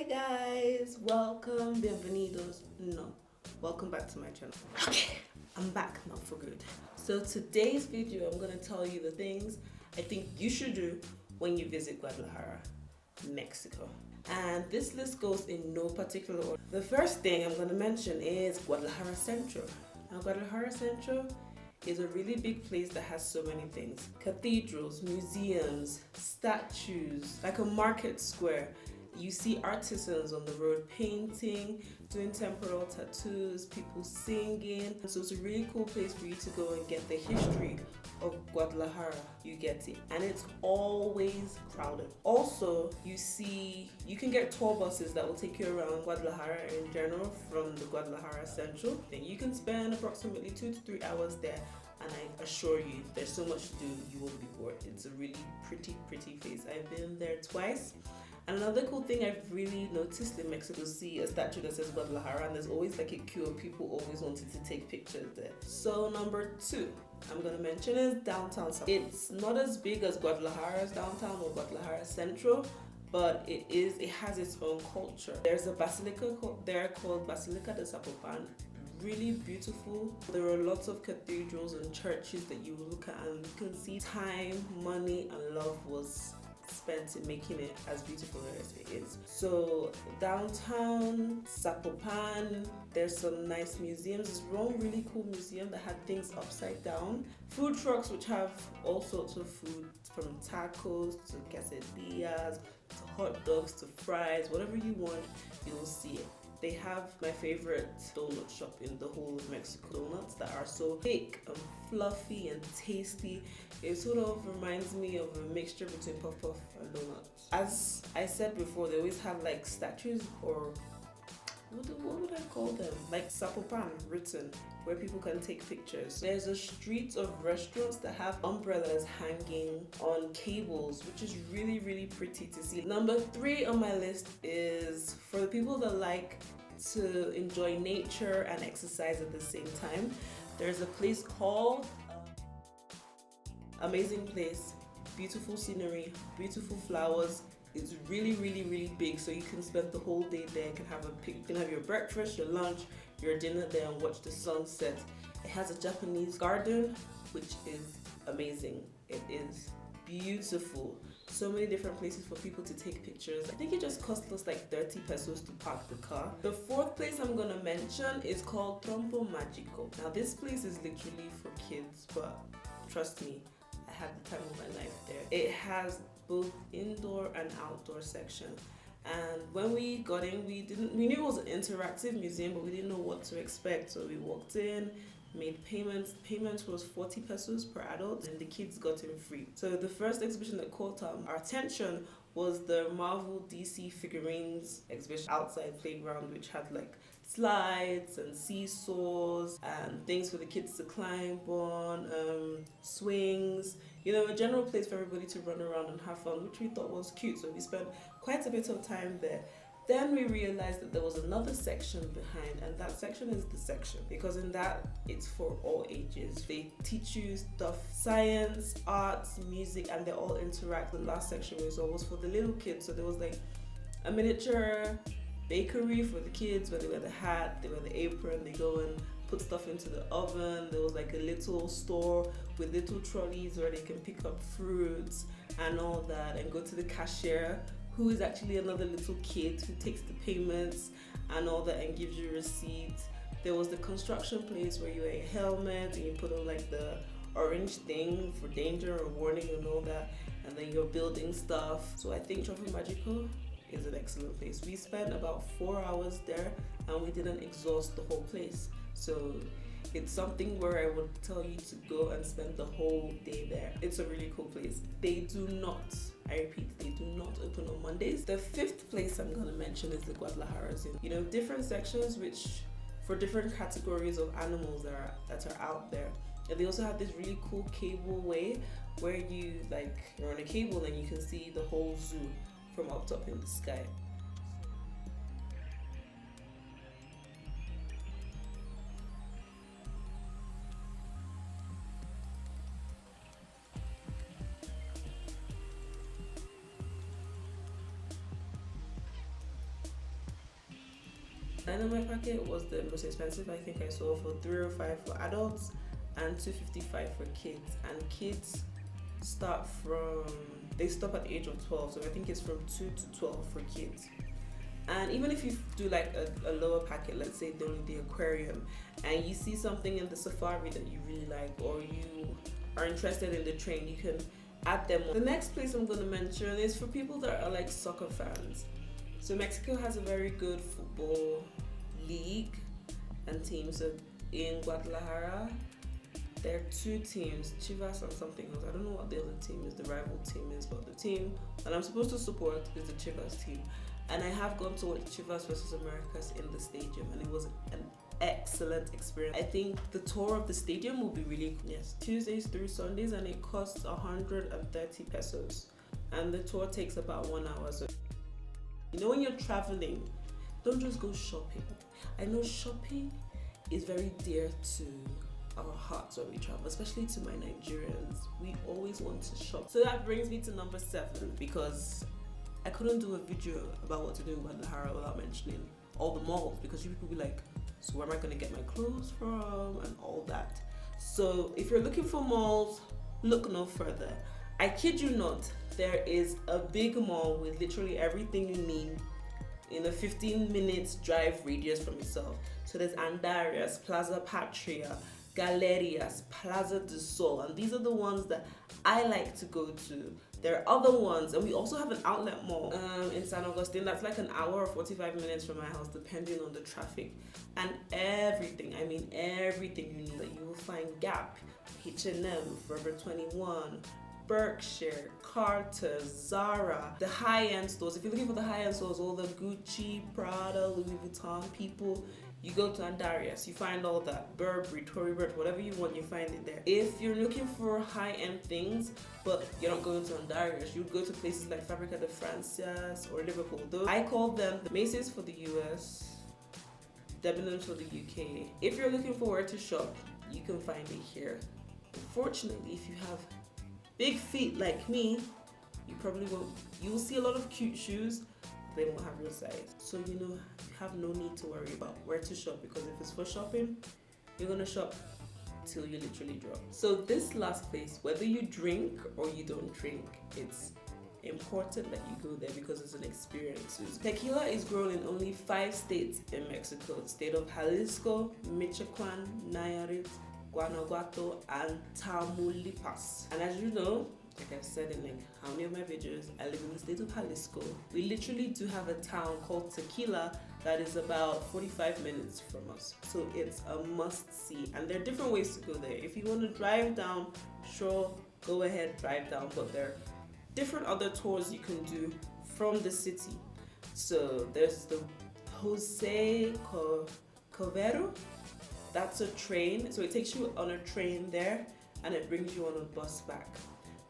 Guys, welcome, bienvenidos. No, welcome back to my channel. Okay, I'm back now for good. So today's video, I'm gonna tell you the things I think you should do when you visit Guadalajara, Mexico. And this list goes in no particular order. The first thing I'm gonna mention is Guadalajara Centro. Now, Guadalajara Centro is a really big place that has so many things: cathedrals, museums, statues, like a market square. You see artisans on the road painting, doing temporal tattoos, people singing. So it's a really cool place for you to go and get the history of Guadalajara. You get it. And it's always crowded. Also, you can get tour buses that will take you around Guadalajara in general from the Guadalajara Central. Then you can spend approximately 2 to 3 hours there. And I assure you, there's so much to do, you won't be bored. It's a really pretty place. I've been there twice. Another cool thing I've really noticed in Mexico, see a statue that says Guadalajara, and there's always like a queue of people always wanting to take pictures there. So number 2 I'm gonna mention is downtown. It's not as big as Guadalajara's downtown or Guadalajara Central, but it has its own culture. There's a basilica there called Basilica de Zapopan. Really beautiful. There are lots of cathedrals and churches that you look at and you can see time, money, and love was spent in making it as beautiful as it is. So downtown Zapopan, there's some nice museums. There's one really cool museum that had things upside down. Food trucks which have all sorts of food, from tacos to quesadillas to hot dogs to fries, whatever you want, you'll see it. They have my favorite donut shop in the whole of Mexico. Donuts that are so thick and fluffy and tasty. It sort of reminds me of a mixture between puff puff and donuts. As I said before, they always have like statues or what would I call them? Like Zapopan written, where people can take pictures. There's a street of restaurants that have umbrellas hanging on cables, which is really pretty to see. Number 3 on my list is for the people that like to enjoy nature and exercise at the same time. There's a place called Amazing Place. Beautiful scenery, beautiful flowers. It's really big, so you can spend the whole day there. You can have your breakfast, your lunch, your dinner there and watch the sunset. It has a Japanese garden, which is amazing. It is beautiful. So many different places for people to take pictures. I think it just cost us like 30 pesos to park the car. The 4th place I'm gonna mention is called Trompo Magico. Now this place is literally for kids, but trust me, I had the time of my life there. It has both indoor and outdoor section. And when we got in, we knew it was an interactive museum, but we didn't know what to expect. So we walked in, made payments. Payment was 40 pesos per adult, and the kids got in free. So the first exhibition that caught our attention was the Marvel DC figurines exhibition outside playground, which had like slides and seesaws and things for the kids to climb on, swings, a general place for everybody to run around and have fun, which we thought was cute. So we spent quite a bit of time there. Then we realized that there was another section behind, and that section is the section, because in that it's for all ages. They teach you stuff, science, arts, music, and they all interact. The last section we saw was for the little kids. So there was like a miniature bakery for the kids where they wear the hat, they wear the apron, they go and put stuff into the oven. There was like a little store with little trolleys where they can pick up fruits and all that, and go to the cashier, who is actually another little kid who takes the payments and all that and gives you receipts. There was the construction place where you wear a helmet and you put on like the orange thing for danger or warning and all that, and then you're building stuff. So I think Trompo Magico is an excellent place. We spent about 4 hours there and we didn't exhaust the whole place. So it's something where I would tell you to go and spend the whole day there. It's a really cool place. They do not, I repeat, they do not open on Mondays. The 5th place I'm gonna mention is the Guadalajara Zoo. Different sections which for different categories of animals that are out there. And they also have this really cool cable way where you're on a cable and you can see the whole zoo from up top in the sky. Dynamite packet was the most expensive. I think I saw for 305 for adults and 255 for kids. And kids start they stop at the age of 12, so I think it's from 2 to 12 for kids. And even if you do like a lower packet, let's say the aquarium, and you see something in the safari that you really like, or you are interested in the train, you can add them on. The next place I'm going to mention is for people that are like soccer fans. So Mexico has a very good football league and team. So in Guadalajara, there are two teams, Chivas and something else. I don't know what the other team is, the rival team is, but the team that I'm supposed to support is the Chivas team. And I have gone to watch Chivas versus Americas in the stadium, and it was an excellent experience. I think the tour of the stadium will be really cool. Yes, Tuesdays through Sundays, and it costs 130 pesos. And the tour takes about 1 hour. So, you know, when you're traveling, don't just go shopping. I know shopping is very dear to our hearts when we travel, especially to my Nigerians. We always want to shop. So that brings me to number 7, because I couldn't do a video about what to do in Guadalajara without mentioning all the malls, because you people be like, so where am I going to get my clothes from and all that. So if you're looking for malls, look no further. I kid you not, there is a big mall with literally everything you need in a 15 minutes drive radius from yourself. So there's Andarias, Plaza Patria, Galerias, Plaza del Sol, and these are the ones that I like to go to. There are other ones, and we also have an outlet mall in San Agustin that's like an hour or 45 minutes from my house, depending on the traffic. And everything, I mean everything you need, that you will find Gap, H&M, Forever 21, Berkshire, Carter, Zara, the high-end stores. If you're looking for the high-end stores, all the Gucci, Prada, Louis Vuitton people, you go to Andarias, you find all that. Burberry, Tory Burch, whatever you want, you find it there. If you're looking for high-end things, but you're not going to Andarias, you would go to places like Fabrica de Francia or Liverpool. Those, I call them the Macy's for the US, Debenhams for the UK. If you're looking for where to shop, you can find it here. Unfortunately, if you have big feet like me, you will see a lot of cute shoes, they won't have your size. So you have no need to worry about where to shop, because if it's for shopping, you're gonna shop till you literally drop. So this last place, whether you drink or you don't drink, it's important that you go there because it's an experience. Tequila is grown in only 5 states in Mexico: the state of Jalisco, Michoacan, Nayarit, Guanajuato, and Tamaulipas. And as you know, like I've said in like how many of my videos, I live in the state of Jalisco. We literally do have a town called Tequila that is about 45 minutes from us. So it's a must-see. And there are different ways to go there. If you want to drive down, sure, go ahead, drive down. But there are different other tours you can do from the city. So there's the Jose Covero. That's a train. So it takes you on a train there and it brings you on a bus back.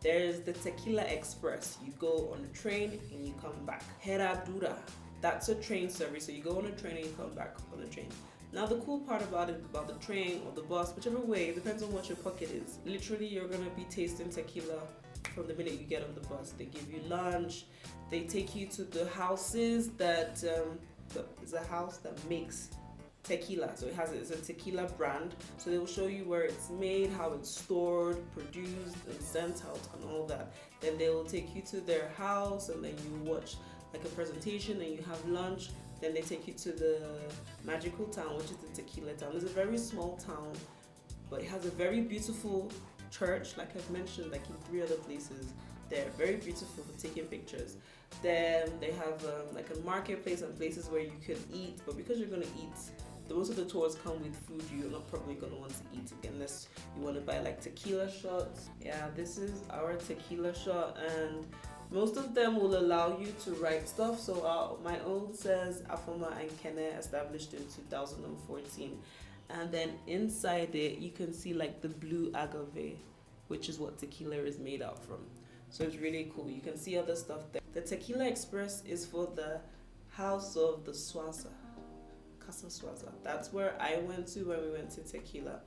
There's the Tequila Express. You go on a train and you come back. Herradura. That's a train service. So you go on a train and you come back on the train. Now the cool part about it, about the train or the bus, whichever way, it depends on what your pocket is. Literally, you're gonna be tasting tequila from the minute you get on the bus. They give you lunch. They take you to the houses that, it's a house that makes tequila. So it's a tequila brand. So they will show you where it's made, how it's stored, produced, and sent out, and all that. Then they will take you to their house, and then you watch like a presentation, and you have lunch. Then they take you to the magical town, which is the tequila town. It's a very small town, but it has a very beautiful church, like I've mentioned, like in 3 other places. They're very beautiful for taking pictures. Then they have like a marketplace and places where you can eat, but because you're gonna eat, most of the tours come with food. You're not probably going to want to eat again unless you want to buy like tequila shots. Yeah, this is our tequila shot, and most of them will allow you to write stuff. So my own says Afoma and Kene, established in 2014. And then inside it, you can see like the blue agave, which is what tequila is made out from. So it's really cool. You can see other stuff there. The Tequila Express is for the House of the Swaza. Casa Swaza. That's where I went to when we went to Tequila,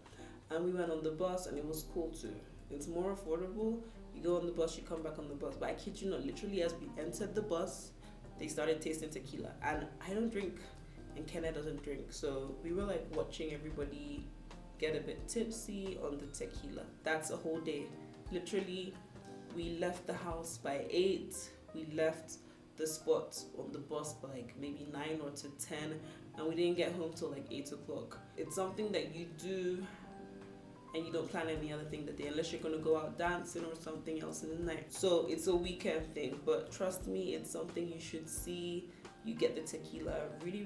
and we went on the bus, and it was cool too. It's more affordable. You go on the bus, you come back on the bus. But I kid you not, literally as we entered the bus, they started tasting tequila. And I don't drink and Kenneth doesn't drink. So we were like watching everybody get a bit tipsy on the tequila. That's a whole day. Literally, we left the house by 8. We left the spot on the bus by like maybe 9 or to 10, and we didn't get home till like 8 o'clock. It's something that you do and you don't plan any other thing that day unless you're gonna go out dancing or something else in the night. So it's a weekend thing, but trust me, it's something you should see. You get the tequila really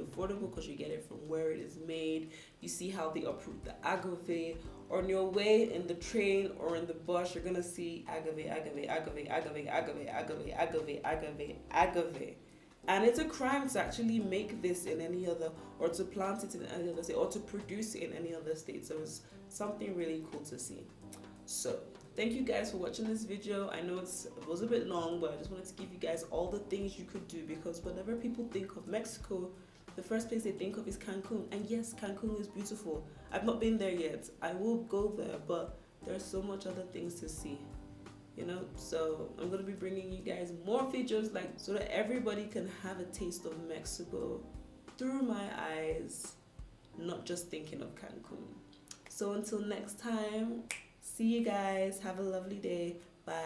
affordable because you get it from where it is made. You see how they uproot the agave. On your way in the train or in the bus, you're gonna see agave. And it's a crime to actually make this in any other, or to plant it in any other state, or to produce it in any other state. So it's something really cool to see. So thank you guys for watching this video. I know it was a bit long, but I just wanted to give you guys all the things you could do, because whenever people think of Mexico, the first place they think of is Cancun. And yes, Cancun is beautiful. I've not been there yet. I will go there, but there's so much other things to see. You know, so I'm gonna be bringing you guys more videos like so that everybody can have a taste of Mexico through my eyes, not just thinking of Cancun. So until next time, see you guys. Have a lovely day. Bye.